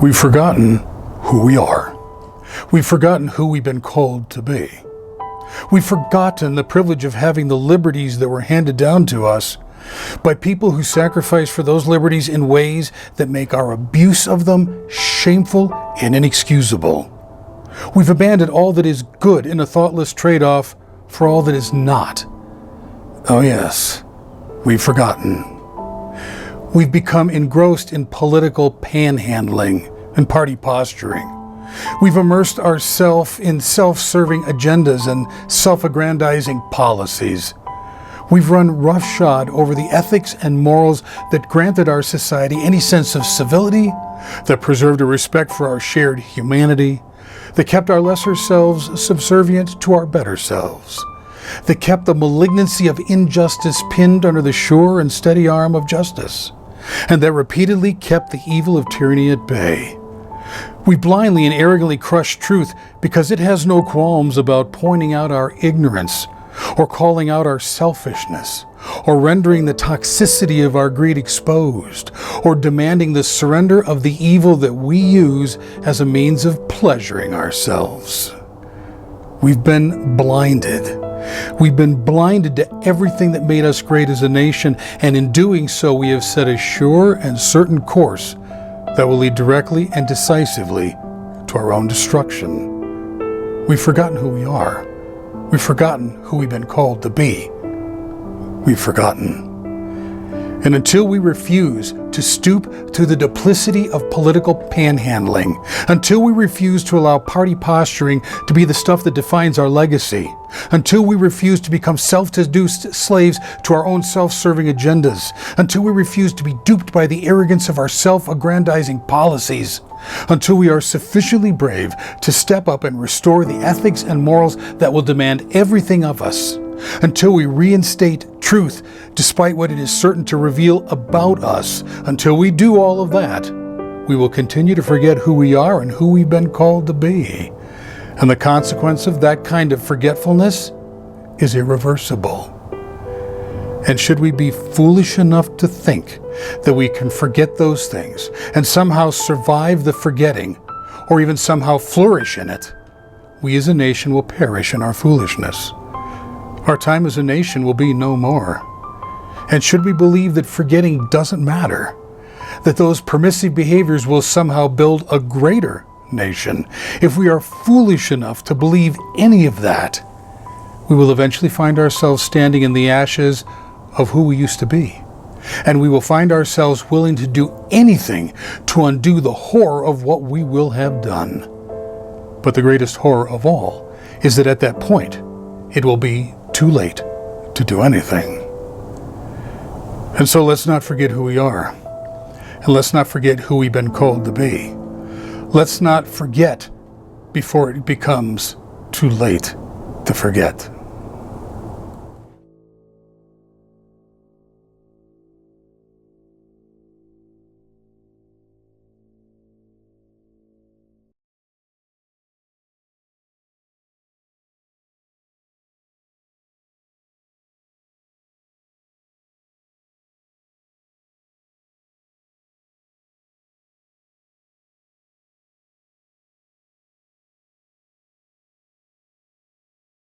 We've forgotten who we are. We've forgotten who we've been called to be. We've forgotten the privilege of having the liberties that were handed down to us by people who sacrifice for those liberties in ways that make our abuse of them shameful and inexcusable. We've abandoned all that is good in a thoughtless trade-off for all that is not. Oh yes, we've forgotten. We've become engrossed in political panhandling and party posturing. We've immersed ourselves in self-serving agendas and self-aggrandizing policies. We've run roughshod over the ethics and morals that granted our society any sense of civility, that preserved a respect for our shared humanity, that kept our lesser selves subservient to our better selves, that kept the malignancy of injustice pinned under the sure and steady arm of justice, and that repeatedly kept the evil of tyranny at bay. We blindly and arrogantly crush truth because it has no qualms about pointing out our ignorance, or calling out our selfishness, or rendering the toxicity of our greed exposed, or demanding the surrender of the evil that we use as a means of pleasuring ourselves. We've been blinded. We've been blinded to everything that made us great as a nation, and in doing so we have set a sure and certain course that will lead directly and decisively to our own destruction. We've forgotten who we are. We've forgotten who we've been called to be. We've forgotten. And until we refuse to stoop to the duplicity of political panhandling, until we refuse to allow party posturing to be the stuff that defines our legacy, until we refuse to become self-seduced slaves to our own self-serving agendas, until we refuse to be duped by the arrogance of our self-aggrandizing policies, until we are sufficiently brave to step up and restore the ethics and morals that will demand everything of us, until we reinstate truth despite what it is certain to reveal about us, until we do all of that, we will continue to forget who we are and who we've been called to be. And the consequence of that kind of forgetfulness is irreversible. And should we be foolish enough to think that we can forget those things and somehow survive the forgetting, or even somehow flourish in it, we as a nation will perish in our foolishness. Our time as a nation will be no more. And should we believe that forgetting doesn't matter, that those permissive behaviors will somehow build a greater nation, if we are foolish enough to believe any of that, we will eventually find ourselves standing in the ashes of who we used to be. And we will find ourselves willing to do anything to undo the horror of what we will have done. But the greatest horror of all is that at that point, it will be too late to do anything. And so let's not forget who we are. And let's not forget who we've been called to be. Let's not forget before it becomes too late to forget.